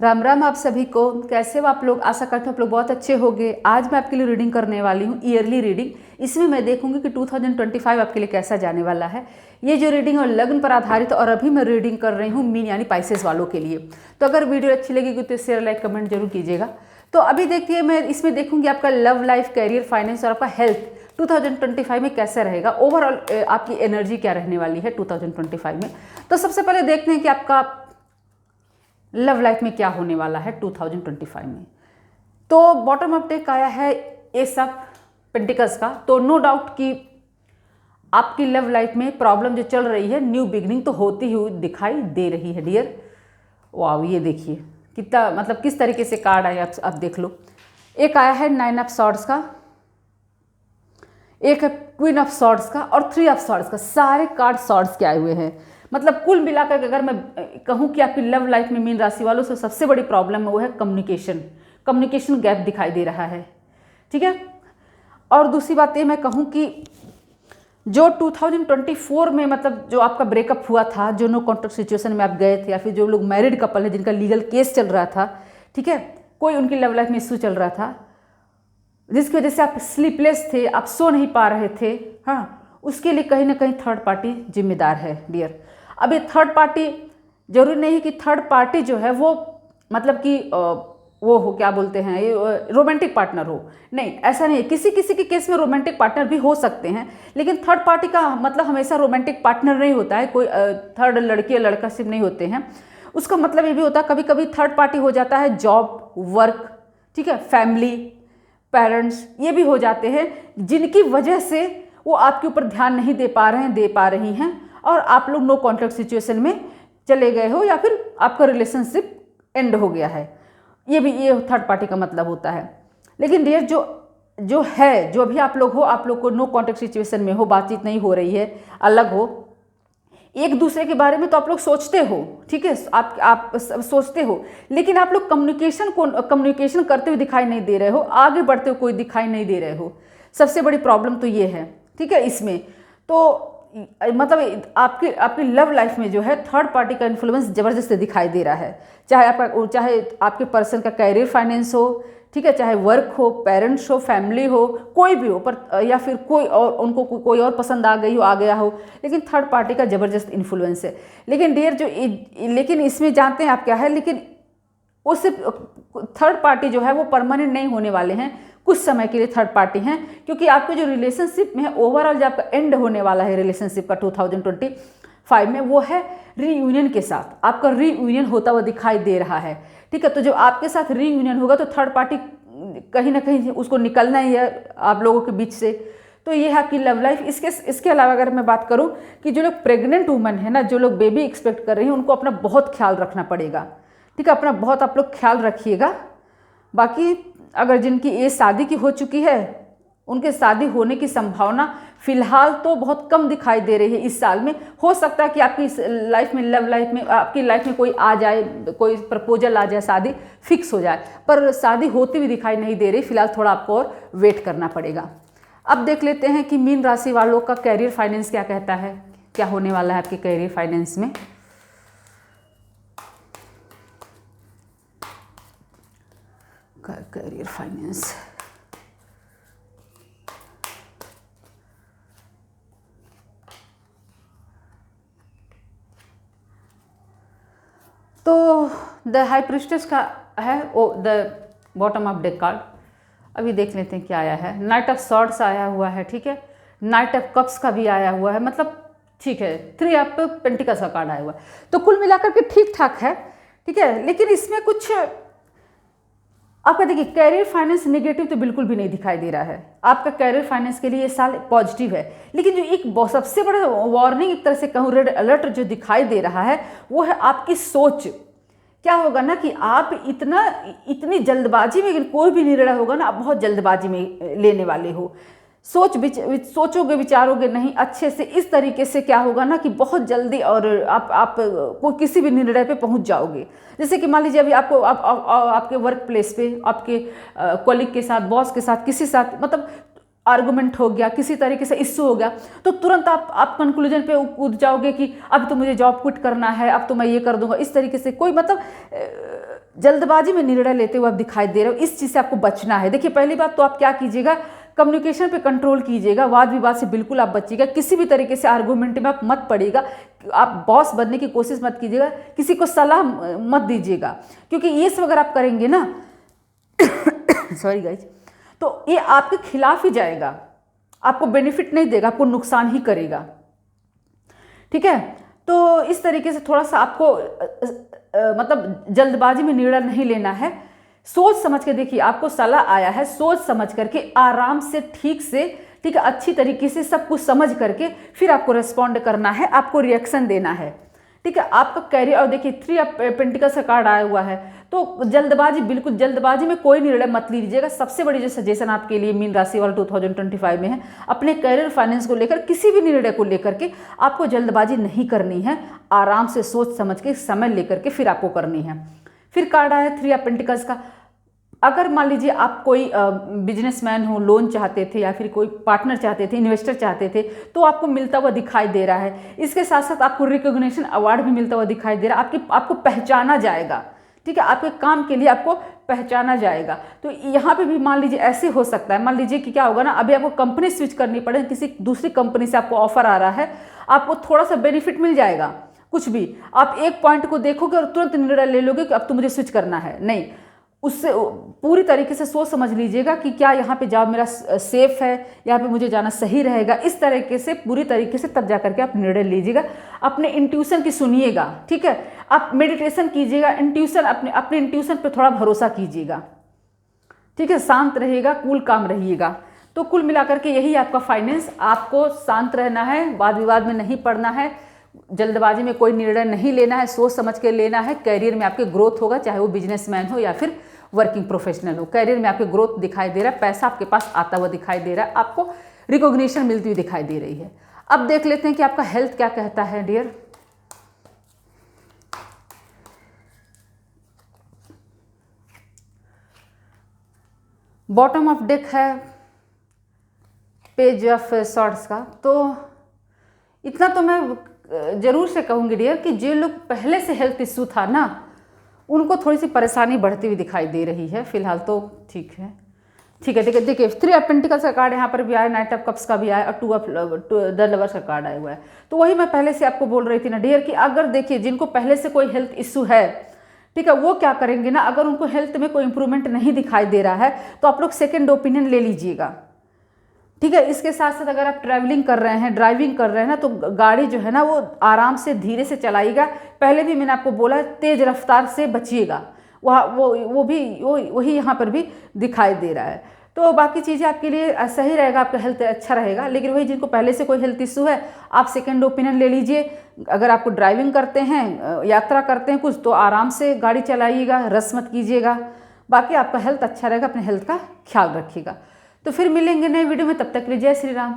राम राम आप सभी को। कैसे हो आप लोग? आशा करते हैं आप लोग बहुत अच्छे होंगे। आज मैं आपके लिए रीडिंग करने वाली हूँ, ईयरली रीडिंग। इसमें मैं देखूंगी कि 2025 आपके लिए कैसा जाने वाला है। ये जो रीडिंग है लग्न पर आधारित, और अभी मैं रीडिंग कर रही हूँ मीन यानी पाइसेस वालों के लिए। तो अगर वीडियो अच्छी लगेगी तो शेयर लाइक कमेंट जरूर कीजिएगा। तो अभी देखिए, मैं इसमें देखूंगी आपका लव लाइफ, कैरियर, फाइनेंस और आपका हेल्थ 2025 में कैसा रहेगा। ओवरऑल आपकी एनर्जी क्या रहने वाली है 2025 में। तो सबसे पहले देखते हैं कि आपका लव लाइफ में क्या होने वाला है 2025 में। तो बॉटम अप डेक आया है एस ऑफ पेंटिकल्स का। तो नो डाउट कि आपकी लव लाइफ में प्रॉब्लम जो चल रही है, न्यू बिगनिंग तो होती हुई दिखाई दे रही है डियर। वाह, ये देखिए कितना मतलब किस तरीके से कार्ड आया, आप देख लो। एक आया है 9 ऑफ सॉर्ड्स का, एक है क्वीन ऑफ सॉर्ड्स का और 3 ऑफ सॉर्ड्स का। सारे कार्ड सॉर्ड्स के आए हुए हैं। मतलब कुल मिलाकर अगर मैं कहूँ कि आपकी लव लाइफ में मीन राशि वालों से सबसे बड़ी प्रॉब्लम है वो है कम्युनिकेशन गैप दिखाई दे रहा है। ठीक है। और दूसरी बात ये मैं कहूँ कि जो 2024 में मतलब जो आपका ब्रेकअप हुआ था, जो नो कॉन्ट्रैक्ट सिचुएशन में आप गए थे, या फिर जो लोग मैरिड कपल है जिनका लीगल केस चल रहा था, ठीक है, कोई उनकी लव लाइफ में इशू चल रहा था जिसकी वजह से आप स्लीपलेस थे, आप सो नहीं पा रहे थे, हाँ, उसके लिए कहीं ना कहीं थर्ड पार्टी जिम्मेदार है डियर। अब ये थर्ड पार्टी जरूरी नहीं कि थर्ड पार्टी जो है वो मतलब कि वो हो, क्या बोलते हैं, ये रोमांटिक पार्टनर हो। नहीं, ऐसा नहीं है। किसी किसी के केस में रोमांटिक पार्टनर भी हो सकते हैं, लेकिन थर्ड पार्टी का मतलब हमेशा रोमांटिक पार्टनर नहीं होता है। कोई थर्ड लड़की या लड़का सिर्फ नहीं होते हैं। उसका मतलब ये भी होता है कभी कभी थर्ड पार्टी हो जाता है जॉब, वर्क, ठीक है, फैमिली, पेरेंट्स, ये भी हो जाते हैं जिनकी वजह से वो आपके ऊपर ध्यान नहीं दे पा रही हैं, और आप लोग नो कॉन्ट्रैक्ट सिचुएशन में चले गए हो, या फिर आपका रिलेशनशिप एंड हो गया है। ये थर्ड पार्टी का मतलब होता है। लेकिन डियर जो है, जो भी आप लोग हो, आप लोग को नो कॉन्टैक्ट सिचुएशन में हो, बातचीत नहीं हो रही है, अलग हो, एक दूसरे के बारे में तो आप लोग सोचते हो, ठीक है, आप सोचते हो, लेकिन आप लोग कम्युनिकेशन करते हुए दिखाई नहीं दे रहे हो, आगे बढ़ते हुए कोई दिखाई नहीं दे रहे हो। सबसे बड़ी प्रॉब्लम तो ये है, ठीक है। इसमें तो मतलब आपकी लव लाइफ में जो है थर्ड पार्टी का इन्फ्लुएंस जबरदस्त दिखाई दे रहा है। चाहे आपके पर्सन का कैरियर, फाइनेंस हो, ठीक है, चाहे वर्क हो, पेरेंट्स हो, फैमिली हो, कोई भी हो, पर या फिर कोई और उनको कोई और पसंद आ गई हो, आ गया हो, लेकिन थर्ड पार्टी का जबरदस्त इन्फ्लुएंस है। लेकिन डियर लेकिन इसमें जानते हैं आप क्या है, लेकिन वो सिर्फ थर्ड पार्टी जो है वो परमानेंट नहीं होने वाले हैं, कुछ समय के लिए थर्ड पार्टी हैं, क्योंकि आपके जो रिलेशनशिप में है, ओवरऑल जो आपका एंड होने वाला है रिलेशनशिप का 2025 में, वो है रीयूनियन के साथ। आपका रीयूनियन होता हुआ दिखाई दे रहा है, ठीक है। तो जो आपके साथ रीयूनियन होगा तो थर्ड पार्टी कहीं ना कहीं उसको निकलना ही है आप लोगों के बीच से। तो ये है आपकी लव लाइफ। इसके अलावा अगर मैं बात करूं कि जो लोग प्रेग्नेंट वुमन है ना, जो लोग बेबी एक्सपेक्ट कर रही हैं, उनको अपना बहुत ख्याल रखना पड़ेगा, ठीक है, अपना बहुत आप लोग ख्याल रखिएगा। बाकी अगर जिनकी एज शादी की हो चुकी है, उनके शादी होने की संभावना फिलहाल तो बहुत कम दिखाई दे रही है इस साल में। हो सकता है कि आपकी लाइफ में, लव लाइफ में, आपकी लाइफ में कोई आ जाए, कोई प्रपोजल आ जाए, शादी फिक्स हो जाए, पर शादी होती हुई दिखाई नहीं दे रही। फिलहाल थोड़ा आपको और वेट करना पड़ेगा। अब देख लेते हैं कि मीन राशि वालों का कैरियर फाइनेंस क्या कहता है, क्या होने वाला है आपके कैरियर फाइनेंस में। कैरियर फाइनेंस, तो द हाई प्रिस्टेस का है वो the bottom of deck card. अभी देख लेते हैं क्या आया है। नाइट ऑफ सॉर्ड्स आया हुआ है, ठीक है, नाइट ऑफ कप्स का भी आया हुआ है, मतलब ठीक है, 3 ऑफ पेंटिकल्स का कार्ड आया हुआ है। तो कुल मिलाकर के ठीक ठाक है, ठीक है। लेकिन इसमें कुछ आपका देखिए कैरियर फाइनेंस नेगेटिव तो बिल्कुल भी नहीं दिखाई दे रहा है। आपका कैरियर फाइनेंस के लिए ये साल पॉजिटिव है, लेकिन जो एक सबसे बड़ा वार्निंग एक तरह से कहूँ, रेड अलर्ट जो दिखाई दे रहा है, वो है आपकी सोच। क्या होगा ना कि आप इतनी जल्दबाजी में कोई भी निर्णय होगा ना, आप बहुत जल्दबाजी में लेने वाले हो। सोचोगे विचारोगे नहीं अच्छे से, इस तरीके से क्या होगा ना कि बहुत जल्दी और आप कोई किसी भी निर्णय पे पहुंच जाओगे। जैसे कि मान लीजिए अभी आपको आपके वर्क प्लेस पे आपके कॉलीग के साथ, बॉस के साथ, किसी साथ, मतलब आर्गुमेंट हो गया, किसी तरीके से इश्यू हो गया, तो तुरंत आप कंक्लूजन पे कूद जाओगे कि अब तो मुझे जॉब क्विट करना है, अब तो मैं ये कर दूंगा। इस तरीके से कोई मतलब जल्दबाजी में निर्णय लेते हुए आप दिखाई दे रहे हो। इस चीज़ से आपको बचना है। देखिए पहली बात तो आप क्या कीजिएगा, कम्युनिकेशन पे कंट्रोल कीजिएगा, वाद विवाद से बिल्कुल आप बचिएगा, किसी भी तरीके से आर्गूमेंट में आप मत पड़िएगा, आप बॉस बनने की कोशिश मत कीजिएगा, किसी को सलाह मत दीजिएगा, क्योंकि ये सब अगर आप करेंगे ना सॉरी गाइज, तो ये आपके खिलाफ ही जाएगा, आपको बेनिफिट नहीं देगा, आपको नुकसान ही करेगा। ठीक है, तो इस तरीके से थोड़ा सा आपको मतलब जल्दबाजी में निर्णय नहीं लेना है, सोच समझ के। देखिए आपको सलाह आया है, सोच समझ करके आराम से ठीक है, अच्छी तरीके से सब कुछ समझ करके फिर आपको रिस्पॉन्ड करना है, आपको रिएक्शन देना है। ठीक है, आपका कैरियर, और देखिए 3 ऑफ पेंटिकल्स का कार्ड आया हुआ है, तो जल्दबाजी, बिल्कुल जल्दबाजी में कोई निर्णय मत लीजिएगा। सबसे बड़ी जो सजेशन आपके लिए मीन राशि वाला 2025 में है, अपने कैरियर फाइनेंस को लेकर, किसी भी निर्णय को लेकर के आपको जल्दबाजी नहीं करनी है, आराम से सोच समझ के समय लेकर के फिर आपको करनी है। फिर कार्ड आया 3 ऑफ पेंटिकल्स का। अगर मान लीजिए आप कोई बिजनेसमैन हो, लोन चाहते थे या फिर कोई पार्टनर चाहते थे, इन्वेस्टर चाहते थे, तो आपको मिलता हुआ दिखाई दे रहा है। इसके साथ साथ आपको रिकॉग्निशन अवार्ड भी मिलता हुआ दिखाई दे रहा है, आपको पहचाना जाएगा। ठीक है, आपके काम के लिए आपको पहचाना जाएगा। तो यहाँ पे भी मान लीजिए ऐसे हो सकता है, मान लीजिए कि क्या होगा ना, अभी आपको कंपनी स्विच करनी पड़े, किसी दूसरी कंपनी से आपको ऑफर आ रहा है, आपको थोड़ा सा बेनिफिट मिल जाएगा। कुछ भी आप एक पॉइंट को देखोगे और तुरंत निर्णय ले लोगे कि अब तो मुझे स्विच करना है, नहीं, उससे पूरी तरीके से सोच समझ लीजिएगा कि क्या यहाँ पे जॉब मेरा सेफ है, यहाँ पे मुझे जाना सही रहेगा। इस तरीके से पूरी तरीके से तब जा करके आप निर्णय लीजिएगा, अपने इंट्यूशन की सुनिएगा। ठीक है, आप मेडिटेशन कीजिएगा, इंट्यूशन, अपने इंट्यूशन पे थोड़ा भरोसा कीजिएगा। ठीक है, शांत रहेगा, कूल काम रहिएगा। तो कुल मिलाकर के यही आपका फाइनेंस, आपको शांत रहना है, वाद विवाद में नहीं पड़ना है, जल्दबाजी में कोई निर्णय नहीं लेना है, सोच समझ के लेना है। कैरियर में आपके ग्रोथ होगा, चाहे वो बिजनेसमैन हो या फिर वर्किंग प्रोफेशनल हो। कैरियर में आपके ग्रोथ दिखाई दे रहा है, पैसा आपके पास आता हुआ दिखाई दे रहा है, आपको रिकॉग्निशन मिलती हुई दिखाई दे रही है। अब देख लेते हैं कि आपका हेल्थ क्या कहता है डियर। बॉटम ऑफ डेक है पेज ऑफ सॉर्ड्स का। तो इतना तो मैं जरूर से कहूँगी डियर कि जो लोग पहले से हेल्थ इश्यू था ना, उनको थोड़ी सी परेशानी बढ़ती हुई दिखाई दे रही है। फिलहाल तो ठीक है। देखिए 3 ऑफ पेंटिकल्स का कार्ड यहाँ पर भी आया, नाइट ऑफ कप्स का भी आया और 2 ऑफ द लवर्स का कार्ड आया हुआ है। तो वही मैं पहले से आपको बोल रही थी ना डियर कि अगर देखिए जिनको पहले से कोई हेल्थ इश्यू है, ठीक है, वो क्या करेंगे ना, अगर उनको हेल्थ में कोई इंप्रूवमेंट नहीं दिखाई दे रहा है तो आप लोग सेकेंड ओपिनियन ले लीजिएगा। ठीक है, इसके साथ साथ अगर आप ट्रैवलिंग कर रहे हैं, ड्राइविंग कर रहे हैं ना, तो गाड़ी जो है ना वो आराम से धीरे से चलाइएगा। पहले भी मैंने आपको बोला तेज रफ्तार से बचिएगा, वही यहाँ पर भी दिखाई दे रहा है। तो बाकी चीज़ें आपके लिए सही रहेगा, आपका हेल्थ अच्छा रहेगा। लेकिन वही जिनको पहले से कोई हेल्थ इशू है, आप सेकेंड ओपिनियन ले लीजिए। अगर आपको ड्राइविंग करते हैं, यात्रा करते हैं कुछ, तो आराम से गाड़ी चलाइएगा, रस मत कीजिएगा। बाकी आपका हेल्थ अच्छा रहेगा, अपने हेल्थ का ख्याल रखिएगा। तो फिर मिलेंगे नए वीडियो में, तब तक के लिए जय श्री राम।